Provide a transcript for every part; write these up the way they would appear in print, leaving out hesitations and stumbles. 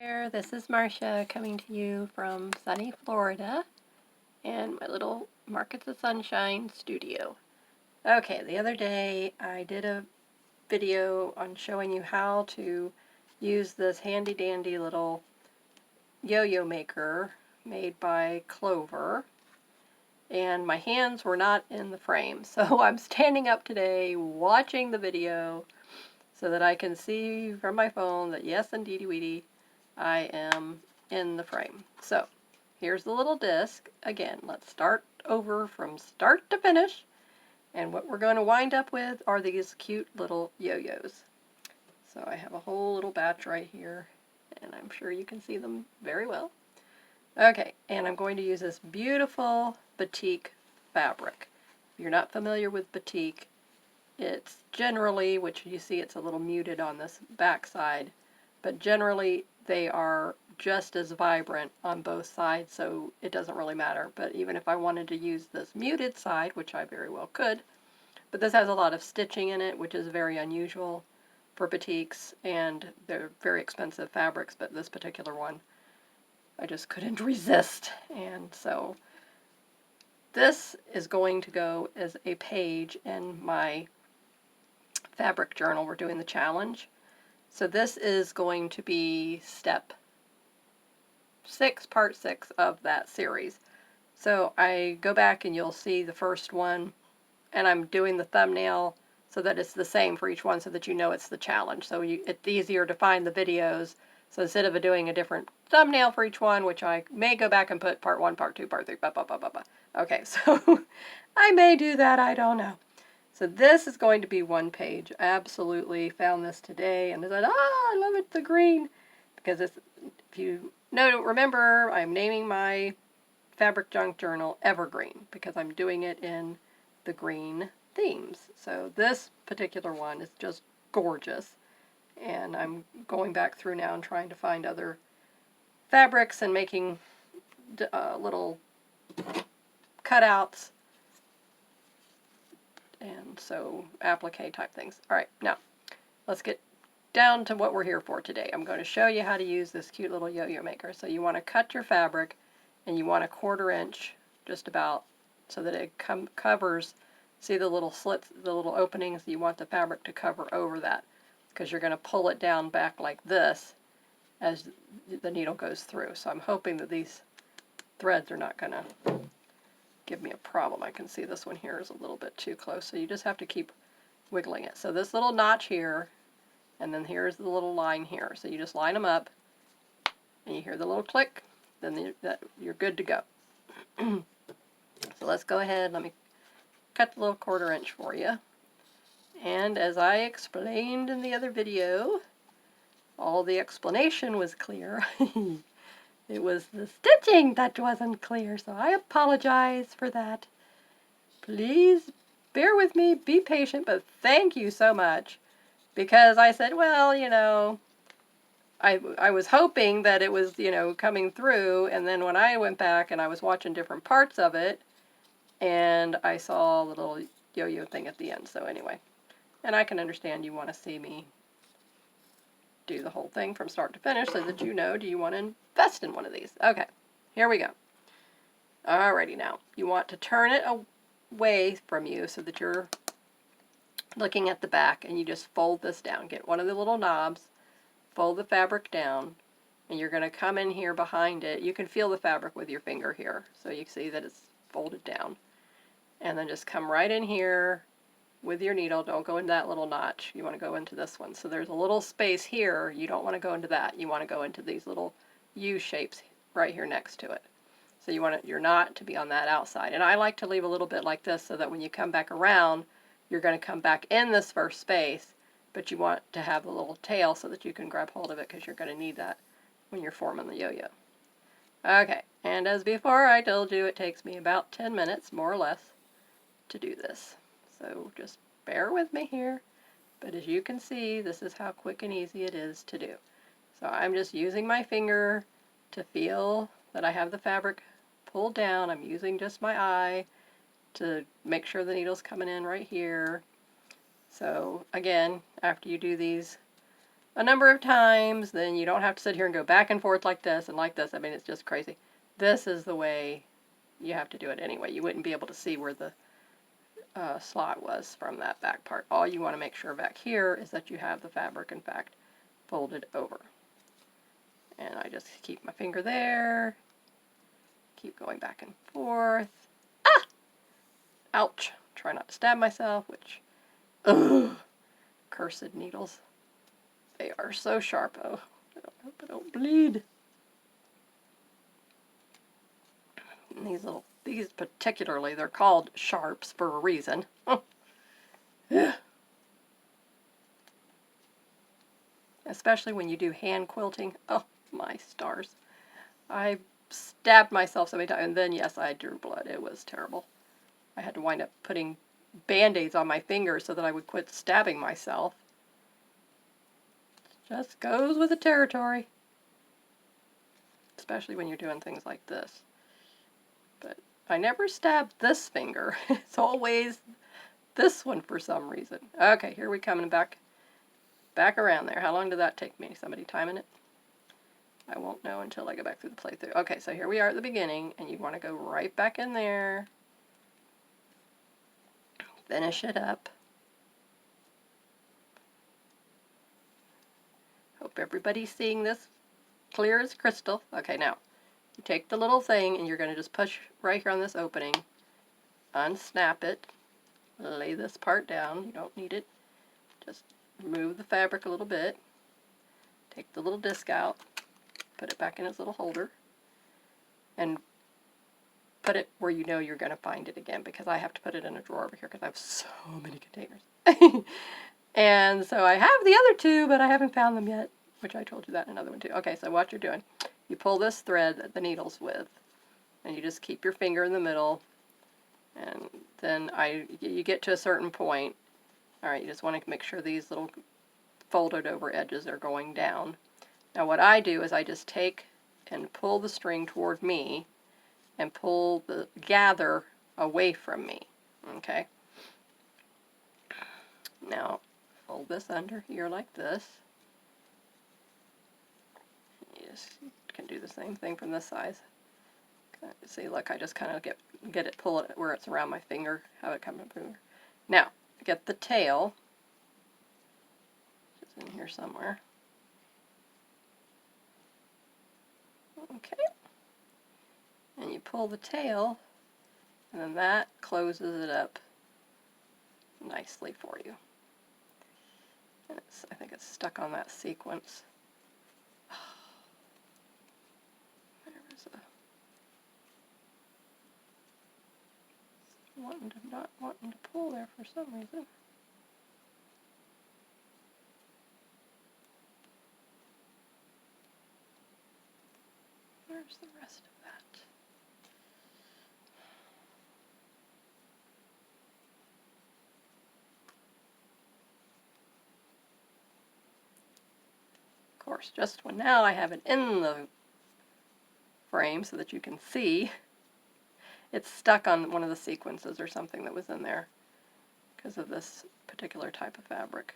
There, this is Marcia coming to you from sunny Florida and my little Markets of Sunshine studio. Okay, the other day I did a video on showing you how to use this handy dandy little yo-yo maker made by Clover, and my hands were not in the frame, so I'm standing up today watching the video so that I can see from my phone that yes, indeedy-weedy, I am in the frame. So here's the little disc. Again, let's start over from start to finish. And what we're going to wind up with are these cute little yo-yos. So I have a whole little batch right here, and I'm sure you can see them very well. Okay, and I'm going to use this beautiful batik fabric. If you're not familiar with batik, it's generally, which you see it's a little muted on this back side, but generally they are just as vibrant on both sides, so it doesn't really matter. But even if I wanted to use this muted side, which I very well could, but this has a lot of stitching in it, which is very unusual for batiks, and they're very expensive fabrics, but this particular one I just couldn't resist. And so this is going to go as a page in my fabric journal. We're doing the challenge. So this is going to be step 6, part 6 of that series. So I go back and you'll see the first one, and I'm doing the thumbnail so that it's the same for each one so that you know it's the challenge. So it's easier to find the videos. So instead of doing a different thumbnail for each one, which I may go back and put part 1, part 2, part 3, blah, blah, blah, blah, blah. Okay, so I may do that, I don't know. So this is going to be one page. I absolutely found this today and I said, I love it, the green. Because if you remember, I'm naming my fabric junk journal Evergreen because I'm doing it in the green themes. So this particular one is just gorgeous. And I'm going back through now and trying to find other fabrics and making little cutouts. And so applique type things. All right, now let's get down to what we're here for today. I'm going to show you how to use this cute little yo-yo maker. So you want to cut your fabric and you want a 1/4 inch just about so that it covers, see the little slits, the little openings, you want the fabric to cover over that because you're going to pull it down back like this as the needle goes through. So I'm hoping that these threads are not going to give me a problem. I can see this one here is a little bit too close, so you just have to keep wiggling it. So this little notch here, and then here's the little line here. So you just line them up, and you hear the little click, then you're good to go. So let's go ahead, let me cut the little 1/4 inch for you. And as I explained in the other video, all the explanation was clear. It was the stitching that wasn't clear, so I apologize for that. Please bear with me, be patient, but thank you so much. Because I said, well, I was hoping that it was, coming through, and then when I went back and I was watching different parts of it, and I saw a little yo-yo thing at the end, so anyway. And I can understand you want to see me do the whole thing from start to finish so that do you want to invest in one of these? Okay, here we go. Alrighty, now you want to turn it away from you so that you're looking at the back, and you just fold this down. Get one of the little knobs, fold the fabric down, and you're going to come in here behind it. You can feel the fabric with your finger here, so you see that it's folded down. And then just come right in here with your needle. Don't go into that little notch. You want to go into this one. So there's a little space here. You don't want to go into that. You want to go into these little U shapes right here next to it. So you want your knot to be on that outside. And I like to leave a little bit like this so that when you come back around, you're going to come back in this first space, but you want to have a little tail so that you can grab hold of it because you're going to need that when you're forming the yo-yo. Okay, and as before I told you, it takes me about 10 minutes, more or less, to do this. So just bear with me here, but as you can see, this is how quick and easy it is to do. So I'm just using my finger to feel that I have the fabric pulled down. I'm using just my eye to make sure the needle's coming in right here. So again, after you do these a number of times, then you don't have to sit here and go back and forth like this and like this. I mean, it's just crazy. This is the way you have to do it anyway. You wouldn't be able to see where the slot was from that back part. All you want to make sure back here is that you have the fabric, in fact, folded over. And I just keep my finger there, keep going back and forth. Ah! Ouch. Try not to stab myself, which, ugh, cursed needles. They are so sharp. Oh, I hope I don't bleed. And these particularly, they're called sharps for a reason. Especially when you do hand quilting. Oh, my stars. I stabbed myself so many times, and then, yes, I drew blood. It was terrible. I had to wind up putting Band-Aids on my fingers so that I would quit stabbing myself. Just goes with the territory. Especially when you're doing things like this. But I never stabbed this finger. It's always this one for some reason. Okay, here we come back around there. How long did that take me? Somebody timing it? I won't know until I go back through the playthrough. Okay, so here we are at the beginning, and you want to go right back in there. Finish it up. Hope everybody's seeing this clear as crystal. Okay, now, you take the little thing, and you're going to just push right here on this opening. Unsnap it. Lay this part down. You don't need it. Just remove the fabric a little bit. Take the little disc out. Put it back in its little holder. And put it where you know you're going to find it again, because I have to put it in a drawer over here because I have so many containers. And so I have the other two, but I haven't found them yet, which I told you that in another one too. Okay, so what you're doing, you pull this thread that the needle's with, and you just keep your finger in the middle, and then you get to a certain point. All right, you just want to make sure these little folded over edges are going down. Now what I do is I just take and pull the string toward me and pull the gather away from me, okay? Now, fold this under here like this. You just can do the same thing from this side. See, look, I just kind of get it, pull it where it's around my finger, have it come up here. Now, get the tail, which is in here somewhere. Okay. And you pull the tail, and then that closes it up nicely for you. And I think it's stuck on that sequence. Not wanting to pull there for some reason. Where's the rest of that? Of course, just when now I have it in the frame so that you can see, it's stuck on one of the sequences or something that was in there because of this particular type of fabric.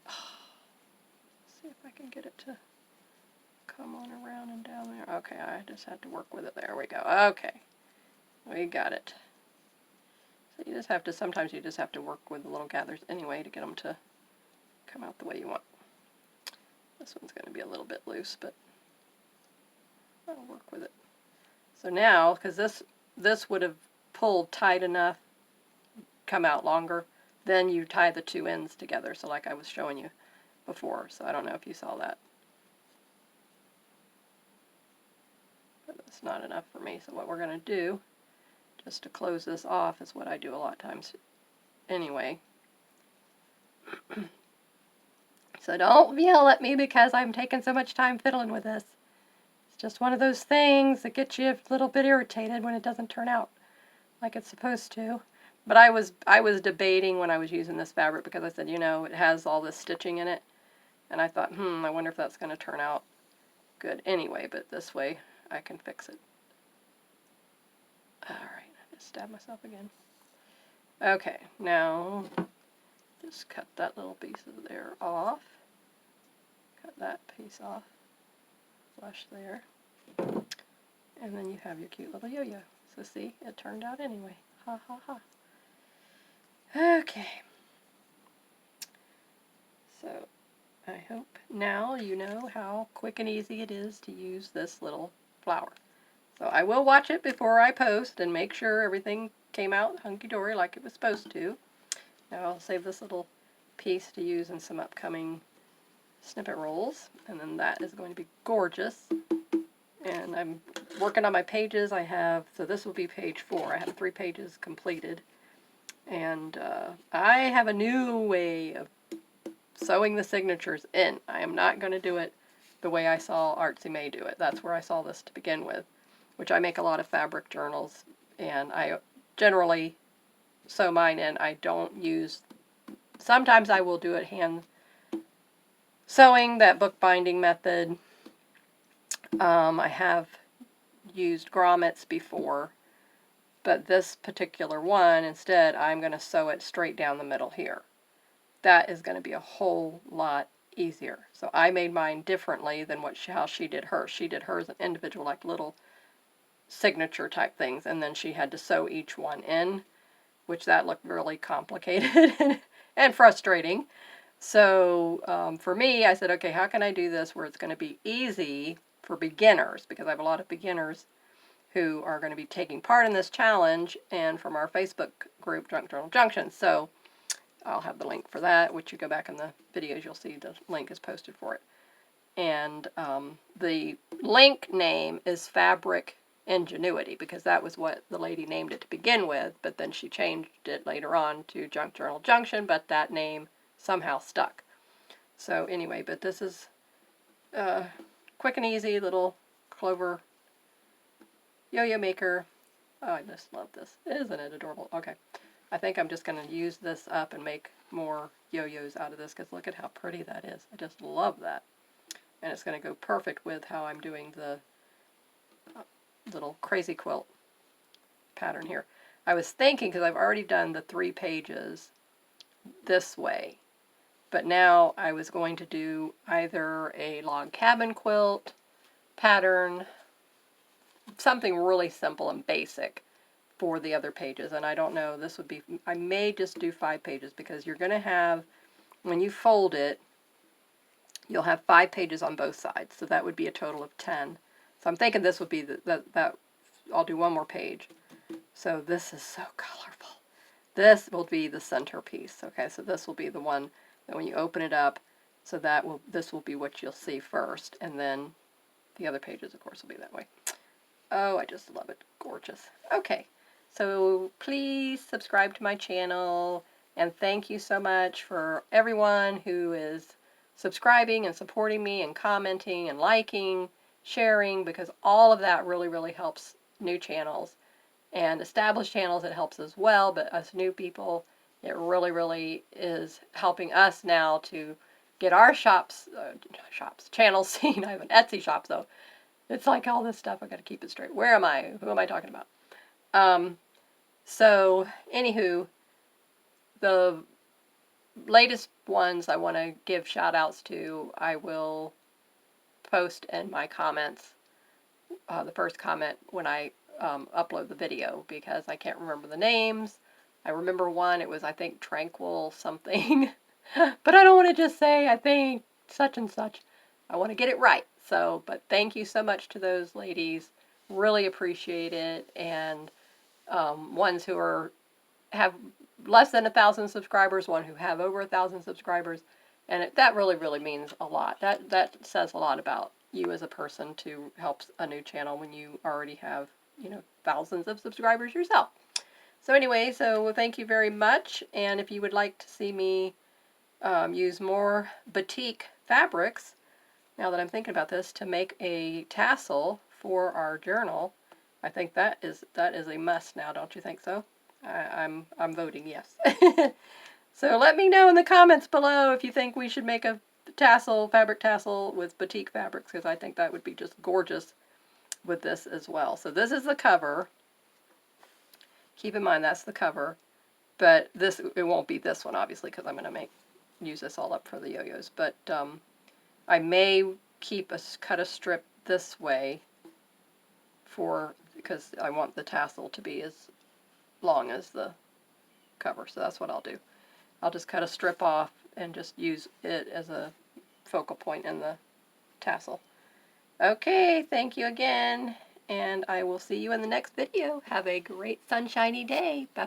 Let's see if I can get it to come on around and down there. Okay, I just had to work with it. There we go. Okay, we got it. So you just have to, sometimes you just have to work with the little gathers anyway to get them to come out the way you want. This one's going to be a little bit loose, but I'll work with it. So now, because this would have pulled tight enough, come out longer, then you tie the two ends together, so like I was showing you before. So I don't know if you saw that. But that's not enough for me. So what we're going to do, just to close this off, is what I do a lot of times anyway. So don't yell at me because I'm taking so much time fiddling with this. It's just one of those things that gets you a little bit irritated when it doesn't turn out like it's supposed to. But I was debating when I was using this fabric because I said, you know, it has all this stitching in it. And I thought, I wonder if that's going to turn out good anyway, but this way I can fix it. Alright, I just stabbed myself again. Okay, now just cut that little piece of there off. cut that piece off, flush there. And then you have your cute little yo-yo. So see, it turned out anyway. Ha ha ha. Okay. So I hope now you know how quick and easy it is to use this little flower. So I will watch it before I post and make sure everything came out hunky-dory like it was supposed to. Now I'll save this little piece to use in some upcoming snippet rolls, and then that is going to be gorgeous. And I'm working on my pages. So this will be page 4. I have 3 pages completed. And I have a new way of sewing the signatures in. I am not going to do it the way I saw Artsy May do it. That's where I saw this to begin with, which I make a lot of fabric journals, and I generally sew mine in. I don't use, sometimes I will do it hand sewing, that bookbinding method. I have used grommets before, but this particular one, instead, I'm going to sew it straight down the middle here. That is going to be a whole lot easier. So I made mine differently than how she did hers. She did hers in individual, like little signature type things, and then she had to sew each one in, which that looked really complicated and frustrating. So for me, I said, okay, how can I do this where it's going to be easy for beginners? Because I have a lot of beginners who are going to be taking part in this challenge, and from our Facebook group, Junk Journal Junction. So I'll have the link for that, which you go back in the videos, you'll see the link is posted for it. And the link name is Fabric Ingenuity, because that was what the lady named it to begin with, but then she changed it later on to Junk Journal Junction, but that name somehow stuck. So anyway, but this is quick and easy little Clover yo-yo maker. Oh, I just love this. Isn't it adorable? Okay. I think I'm just going to use this up and make more yo-yos out of this, because look at how pretty that is. I just love that. And it's going to go perfect with how I'm doing the little crazy quilt pattern here. I was thinking, because I've already done the 3 pages this way, but now I was going to do either a log cabin quilt pattern, something really simple and basic for the other pages. And I don't know, this would be, I may just do 5 pages, because you're going to have, when you fold it, you'll have 5 pages on both sides, so that would be a total of 10. So I'm thinking this would be that I'll do 1 more page. So this is so colorful. This will be the centerpiece. Okay, so this will be the one that when you open it up, so this will be what you'll see first, and then the other pages, of course, will be that way. Oh, I just love it. Gorgeous. Okay, so please subscribe to my channel, and thank you so much for everyone who is subscribing and supporting me and commenting and liking, sharing, because all of that really, really helps new channels. And established channels, it helps as well, but us new people, it really, really is helping us now to get our channels seen. I have an Etsy shop, though. It's like all this stuff, I've got to keep it straight. Where am I? Who am I talking about? So, anywho, the latest ones I want to give shout outs to, I will post in my comments, the first comment when I upload the video, because I can't remember the names. I remember one, it was, I think, Tranquil something, but I don't want to just say, I think, such and such. I want to get it right. So, but thank you so much to those ladies. Really appreciate it. And ones who have less than 1,000 subscribers, one who have over 1,000 subscribers, and that really, really means a lot. That says a lot about you as a person to help a new channel when you already have, thousands of subscribers yourself. So anyway, so thank you very much. And if you would like to see me use more batik fabrics, now that I'm thinking about this, to make a tassel for our journal, I think that is a must now, don't you think so? I'm voting yes. So let me know in the comments below if you think we should make a fabric tassel with batik fabrics, because I think that would be just gorgeous with this as well. So this is the cover. Keep in mind that's the cover, but it won't be this one, obviously, because I'm going to use this all up for the yo-yos. But I may cut a strip this way because I want the tassel to be as long as the cover, so that's what I'll do. I'll just cut a strip off and just use it as a focal point in the tassel. Okay, thank you again, and I will see you in the next video. Have a great sunshiny day. Bye.